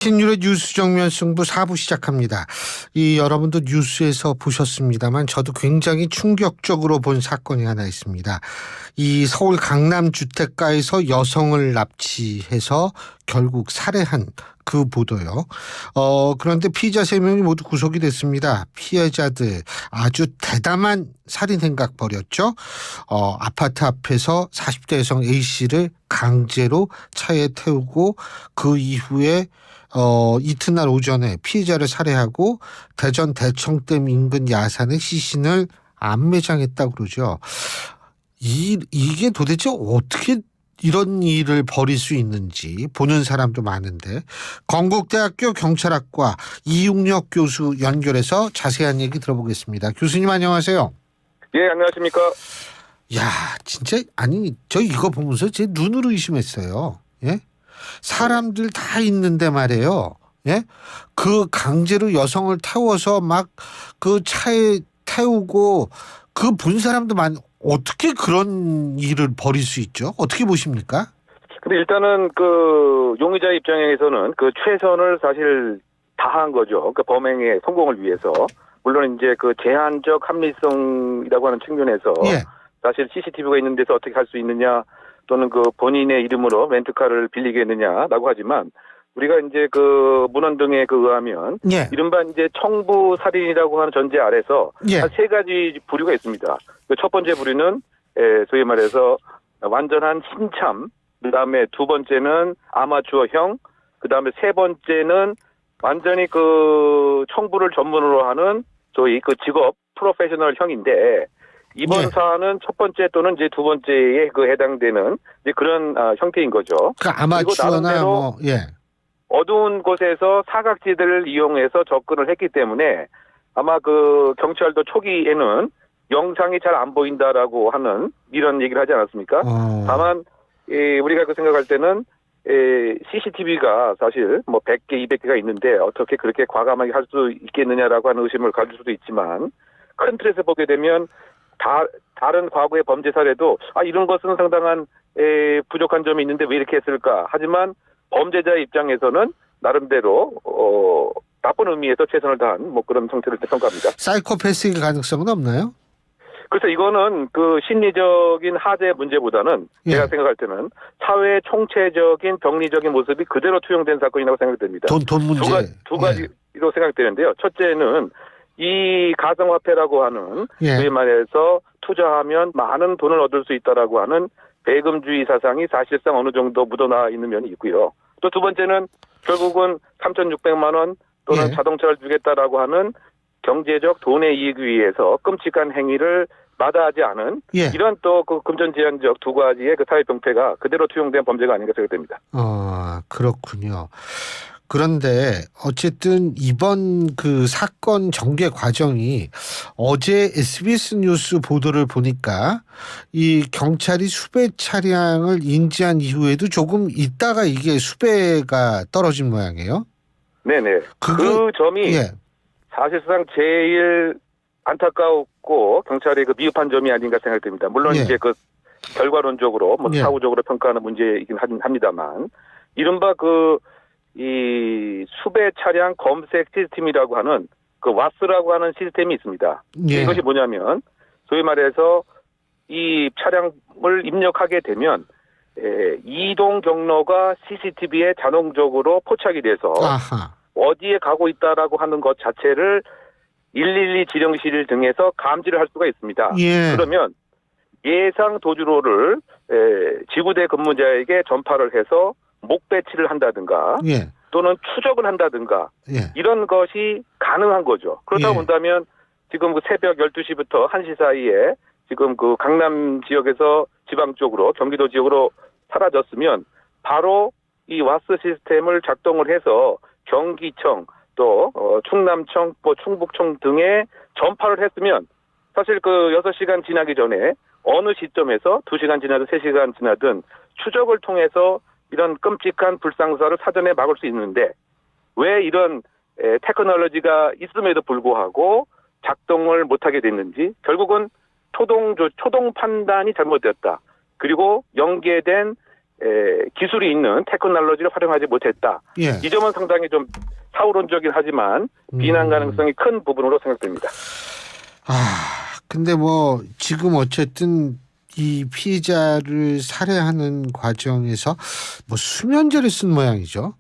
신율의 뉴스 정면 승부 4부 시작합니다. 여러분도 뉴스에서 보셨습니다만 저도 굉장히 충격적으로 본 사건이 하나 있습니다. 서울 강남 주택가에서 여성을 납치해서 결국 살해한 그 보도요. 그런데 피의자 3명이 모두 구속이 됐습니다. 피해자들 아주 대담한 살인 행각 벌였죠. 아파트 앞에서 40대 여성 A씨를 강제로 차에 태우고 그 이후에 이튿날 오전에 피해자를 살해하고 대전 대청댐 인근 야산에 시신을 안매장했다고 그러죠. 이게 도대체 어떻게 이런 일을 벌일 수 있는지 보는 사람도 많은데 건국대학교 경찰학과 이웅혁 교수 연결해서 자세한 얘기 들어보겠습니다. 교수님 안녕하세요. 예, 안녕하십니까. 야, 진짜 저 이거 보면서 제 눈으로 의심했어요. 예? 사람들 다 있는데 말이에요. 예? 그 강제로 여성을 태워서 막 그 차에 태우고 그 본 사람도 어떻게 그런 일을 벌일 수 있죠? 어떻게 보십니까? 근데 일단은 그 용의자 입장에서는 그 최선을 사실 다한 거죠. 그 범행의 성공을 위해서. 물론 이제 그 제한적 합리성이라고 하는 측면에서 예. 사실 CCTV가 있는 데서 어떻게 할 수 있느냐 또는 그 본인의 이름으로 렌트카를 빌리겠느냐라고 하지만 우리가 이제 그 문헌 등에 의하면 예. 이른바 이제 청부 살인이라고 하는 전제 아래서 예. 한 3가지 부류가 있습니다. 그 첫 번째 부류는 소위 말해서 완전한 신참, 그다음에 2번째는 아마추어형, 그다음에 3번째는 완전히 그 청부를 전문으로 하는 소위 그 직업 프로페셔널형인데 이번 예. 사안은 첫 번째 또는 이제 2번째에 해당되는 이제 그런 형태인 거죠. 그러니까 아마추어나 뭐 예. 어두운 곳에서 사각지대를 이용해서 접근을 했기 때문에 아마 그 경찰도 초기에는 영상이 잘 안 보인다라고 하는 이런 얘기를 하지 않았습니까? 다만 우리가 그 생각할 때는 CCTV가 사실 뭐 100개, 200개가 있는데 어떻게 그렇게 과감하게 할 수 있겠느냐라고 하는 의심을 가질 수도 있지만 큰 틀에서 보게 되면 다른 과거의 범죄 사례도 이런 것은 상당한 부족한 점이 있는데 왜 이렇게 했을까? 하지만 범죄자 입장에서는 나름대로 나쁜 의미에서 최선을 다한 뭐 그런 형태를 평가합니다. 사이코패스의 가능성은 없나요? 그래서 이거는 그 심리적인 하대 문제보다는 예. 제가 생각할 때는 사회 총체적인 병리적인 모습이 그대로 투영된 사건이라고 생각됩니다. 돈 문제. 두 가지로 생각되는데요. 첫째는 이 가상화폐라고 하는 소위 말해서 투자하면 많은 돈을 얻을 수 있다라고 하는 배금주의 사상이 사실상 어느 정도 묻어나 있는 면이 있고요. 또 2번째는 결국은 3,600만 원 또는 자동차를 주겠다라고 하는 경제적 돈의 이익 위해서 끔찍한 행위를 마다하지 않은 이런 또 그 금전지향적 2가지의 그 사회 병폐가 그대로 투영된 범죄가 아닌가 생각됩니다. 그렇군요. 그런데 어쨌든 이번 그 사건 전개 과정이 어제 SBS 뉴스 보도를 보니까 이 경찰이 수배 차량을 인지한 이후에도 조금 있다가 이게 수배가 떨어진 모양이에요. 네네. 그 점이 사실상 제일 안타깝고 경찰의 그 미흡한 점이 아닌가 생각됩니다. 물론 이제 그 결과론적으로 뭐 사후적으로 평가하는 문제이긴 합니다만 이른바 이 수배 차량 검색 시스템이라고 하는 그 와스라고 하는 시스템이 있습니다. 이것이 뭐냐면 소위 말해서 이 차량을 입력하게 되면 이동 경로가 CCTV에 자동적으로 포착이 돼서 어디에 가고 있다라고 하는 것 자체를 112 지령실 등에서 감지를 할 수가 있습니다. 그러면 예상 도주로를 지구대 근무자에게 전파를 해서 목 배치를 한다든가 또는 추적을 한다든가 이런 것이 가능한 거죠. 그렇다고 본다면 지금 그 새벽 12시부터 1시 사이에 지금 그 강남 지역에서 지방 쪽으로 경기도 지역으로 사라졌으면 바로 이 와스 시스템을 작동을 해서 경기청 또 충남청 뭐 충북청 등에 전파를 했으면 사실 그 6시간 지나기 전에 어느 시점에서 2시간 지나든 3시간 지나든 추적을 통해서 이런 끔찍한 불상사를 사전에 막을 수 있는데 왜 이런 테크놀로지가 있음에도 불구하고 작동을 못하게 됐는지 결국은 초동 판단이 잘못되었다. 그리고 연계된 기술이 있는 테크놀로지를 활용하지 못했다. 예. 이 점은 상당히 좀 사후론적이긴 하지만 비난 가능성이 큰 부분으로 생각됩니다. 근데 뭐 지금 어쨌든 이 피해자를 살해하는 과정에서 뭐 수면제를 쓴 모양이죠.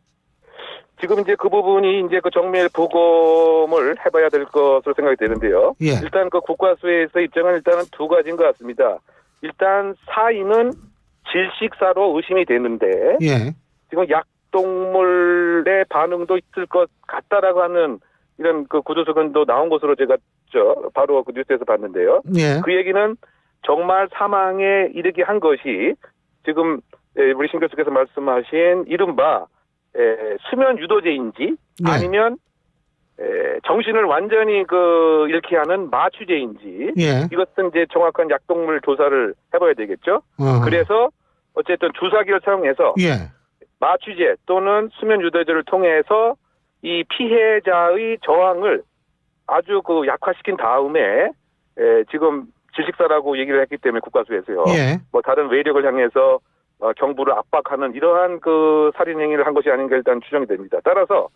지금 이제 그 부분이 이제 그 정밀 부검을 해봐야 될 것으로 생각이 되는데요. 예. 일단 그 국과수에서 입장은 일단은 두 가지인 것 같습니다. 일단 사인은 질식사로 의심이 되는데 예. 지금 약동물의 반응도 있을 것 같다라고 하는 이런 그 구조석은도 나온 것으로 제가 바로 그 뉴스에서 봤는데요. 예. 그 얘기는 정말 사망에 이르게 한 것이 지금 우리 신 교수께서 말씀하신 이른바 수면 유도제인지 예. 아니면 정신을 완전히 잃게 하는 마취제인지 예. 이것은 이제 정확한 약동물 조사를 해봐야 되겠죠. 그래서 어쨌든 주사기를 사용해서 예. 마취제 또는 수면 유도제를 통해서 이 피해자의 저항을 아주 약화시킨 다음에 지금 질식사라고 얘기를 했기 때문에 국과수에서요. 예. 뭐 다른 외력을 향해서 경부를 압박하는 이러한 살인 행위를 한 것이 아닌가 일단 추정이 됩니다. 따라서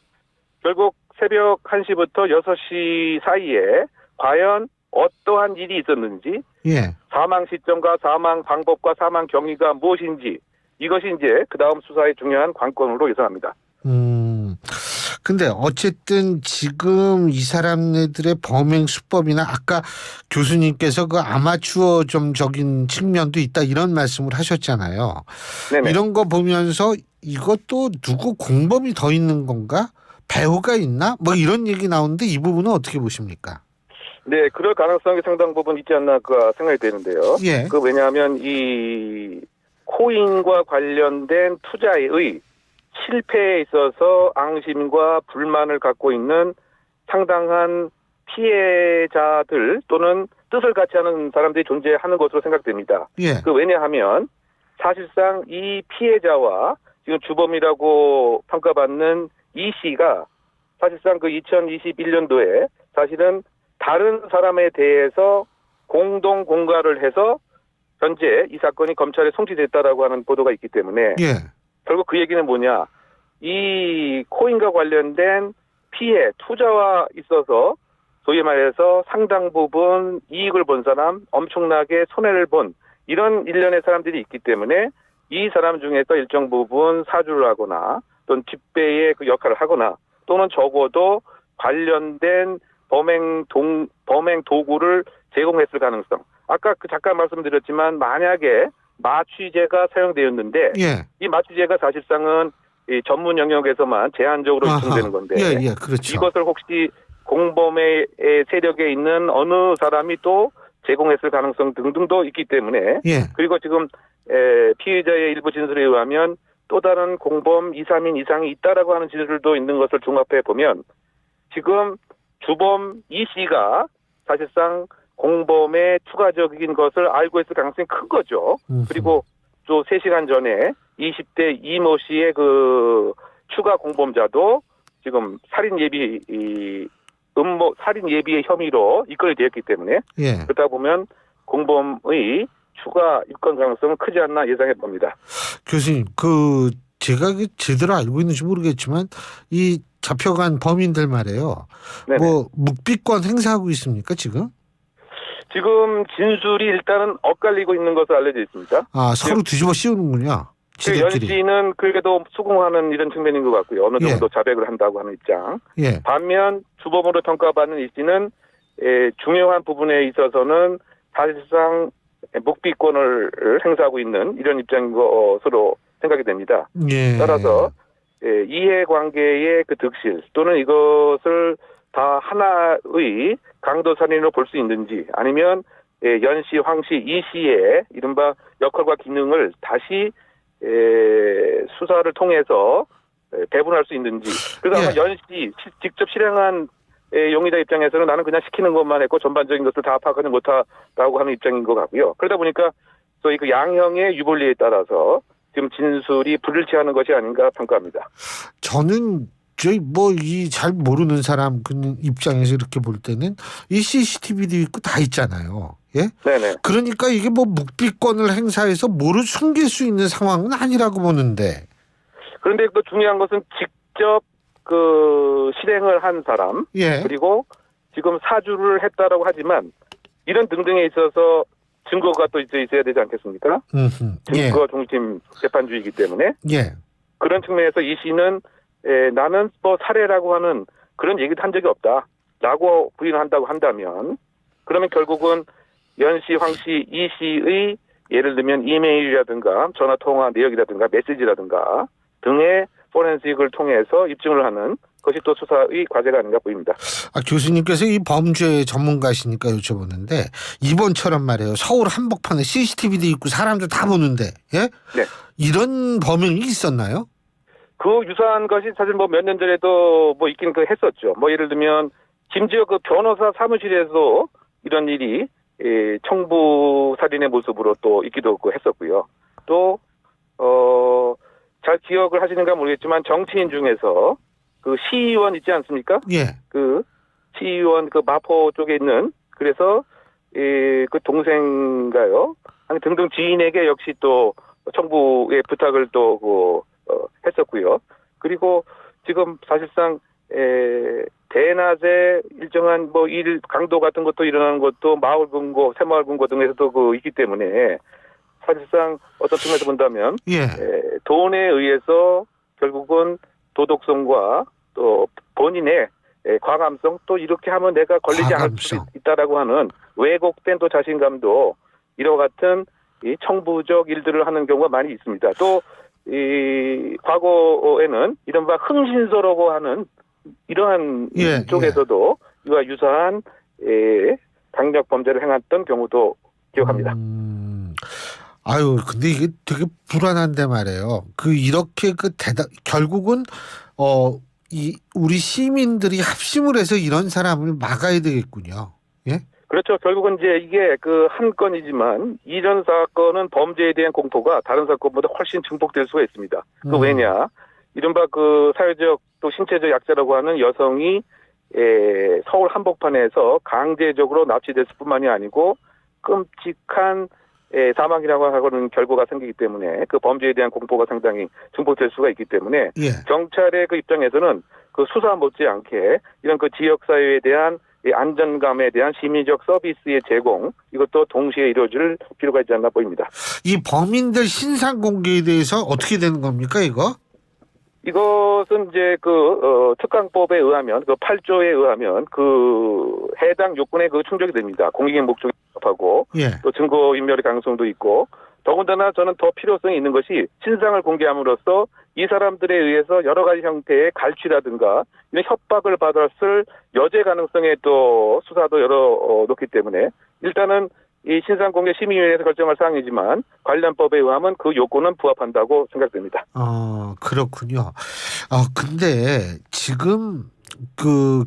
결국 새벽 1시부터 6시 사이에 과연 어떠한 일이 있었는지, 예. 사망 시점과 사망 방법과 사망 경위가 무엇인지 이것이 이제 그 다음 수사의 중요한 관건으로 예상합니다. 근데 어쨌든 지금 이 사람네들의 범행 수법이나 아까 교수님께서 그 아마추어적인 측면도 있다 이런 말씀을 하셨잖아요. 네네. 이런 거 보면서 이것도 누구 공범이 더 있는 건가? 배우가 있나? 뭐 이런 얘기 나오는데 이 부분은 어떻게 보십니까? 네, 그럴 가능성이 상당 부분 있지 않나 생각이 되는데요. 예. 왜냐하면 이 코인과 관련된 투자의 실패에 있어서 앙심과 불만을 갖고 있는 상당한 피해자들 또는 뜻을 같이 하는 사람들이 존재하는 것으로 생각됩니다. 예. 왜냐하면 사실상 이 피해자와 지금 주범이라고 평가받는 이 씨가 사실상 2021년도에 사실은 다른 사람에 대해서 공동 공갈을 해서 현재 이 사건이 검찰에 송치됐다라고 하는 보도가 있기 때문에 예. 결국 그 얘기는 뭐냐? 이 코인과 관련된 피해, 투자와 있어서 소위 말해서 상당 부분 이익을 본 사람, 엄청나게 손해를 본 이런 일련의 사람들이 있기 때문에 이 사람 중에서 일정 부분 사주를 하거나 또는 집배의 역할을 하거나 또는 적어도 관련된 범행 도구를 제공했을 가능성. 아까 잠깐 말씀드렸지만 만약에 마취제가 사용되었는데 예. 이 마취제가 사실상은 이 전문 영역에서만 제한적으로 유통되는 건데 예, 그렇죠. 이것을 혹시 공범의 세력에 있는 어느 사람이 또 제공했을 가능성 등등도 있기 때문에 예. 그리고 지금 피의자의 일부 진술에 의하면 또 다른 공범 2, 3인 이상이 있다라고 하는 진술도 있는 것을 종합해 보면 지금 주범 이 씨가 사실상 공범의 추가적인 것을 알고 있을 가능성이 큰 거죠. 그리고 또 3시간 전에 20대 이모 씨의 추가 공범자도 지금 살인 예비의 혐의로 입건이 되었기 때문에 예. 그러다 보면 공범의 추가 입건 가능성은 크지 않나 예상해 봅니다. 교수님, 제가 제대로 알고 있는지 모르겠지만 이 잡혀간 범인들 말이에요. 네네. 뭐 묵비권 행사하고 있습니까 지금? 지금 진술이 일단은 엇갈리고 있는 것으로 알려져 있습니다. 서로 뒤집어 씌우는군요. 지들끼리. 연 씨는 그래도 수긍하는 이런 측면인 것 같고요. 어느 정도 자백을 한다고 하는 입장. 예. 반면 주범으로 평가받는 이 씨는 중요한 부분에 있어서는 사실상 묵비권을 행사하고 있는 이런 입장인 것으로 생각이 됩니다. 예. 따라서 이해관계의 득실 또는 이것을 다 하나의 강도살인으로 볼 수 있는지 아니면 연 씨, 황 씨, 이 씨의 이른바 역할과 기능을 다시 수사를 통해서 배분할 수 있는지. 그래서 아마 연 씨 직접 실행한 용의자 입장에서는 나는 그냥 시키는 것만 했고 전반적인 것을 다 파악하지 못하다고 하는 입장인 것 같고요. 그러다 보니까 소위 양형의 유불리에 따라서 지금 진술이 불일치하는 것이 아닌가 평가합니다. 저는 잘 모르는 사람 입장에서 이렇게 볼 때는 이 CCTV도 있고 다 있잖아요. 예? 네네. 그러니까 이게 뭐 묵비권을 행사해서 뭐를 숨길 수 있는 상황은 아니라고 보는데. 그런데 또 중요한 것은 직접 그 실행을 한 사람, 예. 그리고 지금 사주를 했다라고 하지만 이런 등등에 있어서 증거가 또 있어야 되지 않겠습니까? 예. 증거 중심 재판주의이기 때문에 예. 그런 측면에서 이 씨는 나는 뭐 살해라고 하는 그런 얘기도 한 적이 없다라고 부인한다고 한다면 그러면 결국은 연 씨, 황 씨, 이 씨의 예를 들면 이메일이라든가 전화 통화 내역이라든가 메시지라든가 등의 포렌식을 통해서 입증을 하는 것이 또 수사의 과제가 아닌가 보입니다. 교수님께서 이 범죄 전문가시니까 여쭤보는데 이번처럼 말이에요. 서울 한복판에 CCTV도 있고 사람도 다 보는데 예? 네. 이런 범행이 있었나요? 그 유사한 것이 사실 뭐 몇 년 전에도 뭐 있긴 했었죠. 뭐 예를 들면 심지어 그 변호사 사무실에서 이런 일이 청부 살인의 모습으로 또 있기도 했었고요. 또 잘 기억을 하시는가 모르겠지만 정치인 중에서 그 시의원 있지 않습니까? 예. 그 시의원 그 마포 쪽에 있는 그래서 그 동생가요. 아니 등등 지인에게 역시 또 청부의 부탁을 또 했었고요. 그리고 지금 사실상 대낮에 일정한 뭐 일 강도 같은 것도 일어나는 것도 마을 금고, 새마을 금고 등에서도 있기 때문에 사실상 어떤 측면에서 본다면 예. 돈에 의해서 결국은 도덕성과 또 본인의 과감성 또 이렇게 하면 내가 걸리지 않을 수 있다라고 하는 왜곡된 또 자신감도 이와 같은 이 청부적 일들을 하는 경우가 많이 있습니다. 또 이 과거에는 이른바 흥신소라고 하는 이러한 쪽에서도 이와 유사한 강력 범죄를 행했던 경우도 기억합니다. 근데 이게 되게 불안한데 말이에요. 이렇게 결국은 우리 시민들이 합심을 해서 이런 사람을 막아야 되겠군요. 예? 그렇죠. 결국은 이제 이게 그 한 건이지만 이런 사건은 범죄에 대한 공포가 다른 사건보다 훨씬 증폭될 수가 있습니다. 왜냐? 이른바 그 사회적 또 신체적 약자라고 하는 여성이 서울 한복판에서 강제적으로 납치됐을 뿐만이 아니고 끔찍한 사망이라고 하는 결과가 생기기 때문에 그 범죄에 대한 공포가 상당히 증폭될 수가 있기 때문에 경찰의 그 입장에서는 그 수사 못지않게 이런 그 지역사회에 대한 안전감에 대한 심리적 서비스의 제공 이것도 동시에 이루어질 필요가 있지 않나 보입니다. 이 범인들 신상 공개에 대해서 어떻게 되는 겁니까 이거? 이것은 이제 특강법에 의하면 8조에 의하면 해당 요건에 충족이 됩니다. 공익의 목적이 합하고 또 증거 인멸의 가능성도 있고 더군다나 저는 더 필요성이 있는 것이 신상을 공개함으로써 이 사람들에 의해서 여러 가지 형태의 갈취라든가 이런 협박을 받았을 여죄 가능성에 또 수사도 열어놓기 때문에 일단은 이 신상 공개 심의위원회에서 결정할 사항이지만 관련 법에 의하면 그 요건은 부합한다고 생각됩니다. 그렇군요. 근데 지금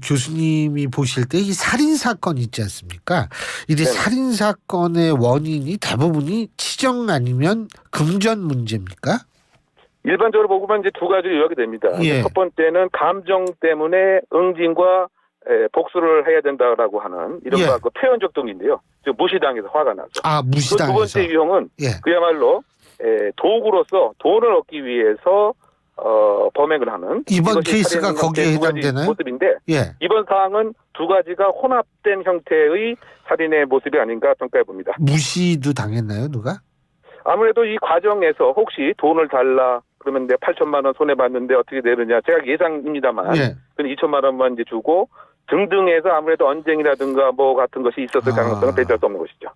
교수님이 보실 때 이 살인 사건 있지 않습니까? 이제 살인 사건의 원인이 대부분이 치정 아니면 금전 문제입니까? 일반적으로 보면 이제 두 가지로 요약이 됩니다. 첫 번째는 감정 때문에 응징과 복수를 해야 된다라고 하는 이른바 표현적 동기인데요. 무시당해서 화가 나서. 무시당해서. 두 번째 유형은 그야말로 도구로서 돈을 얻기 위해서 범행을 하는 이번 케이스가 거기에 해당되나요? 모습인데 이번 사항은 두 가지가 혼합된 형태의 살인의 모습이 아닌가 평가해 봅니다. 무시도 당했나요, 누가? 아무래도 이 과정에서 혹시 돈을 달라 그러면 내가 8천만 원 손해 봤는데 어떻게 되느냐 제가 예상입니다만 그건 2천만 원만 이제 주고 등등해서 아무래도 언쟁이라든가 뭐 같은 것이 있었을 가능성은 배제할 수 없는 것이죠.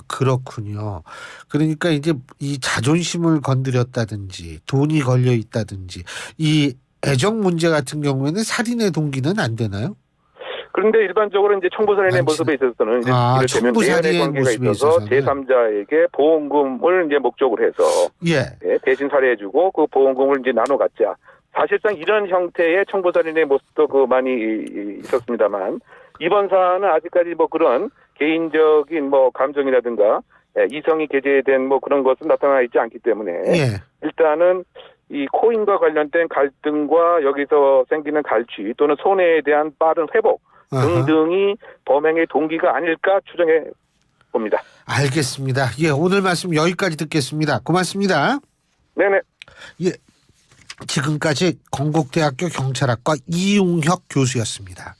그렇군요. 그러니까 이제 이 자존심을 건드렸다든지 돈이 걸려 있다든지 이 애정 문제 같은 경우에는 살인의 동기는 안 되나요? 그런데 일반적으로 이제 청부살인의 모습에 있어서는 이를테면 내연의 관계가 있어서 제3자에게 보험금을 이제 목적으로 해서 대신 살해해주고 그 보험금을 이제 나눠 갖자. 사실상 이런 형태의 청부살인의 모습도 많이 있었습니다만 이번 사안은 아직까지 뭐 그런 개인적인 뭐 감정이라든가 이성이 게재된 뭐 그런 것은 나타나 있지 않기 때문에 일단은 이 코인과 관련된 갈등과 여기서 생기는 갈취 또는 손해에 대한 빠른 회복 등등이 범행의 동기가 아닐까 추정해 봅니다. 알겠습니다. 예, 오늘 말씀 여기까지 듣겠습니다. 고맙습니다. 네네. 예, 지금까지 건국대학교 경찰학과 이용혁 교수였습니다.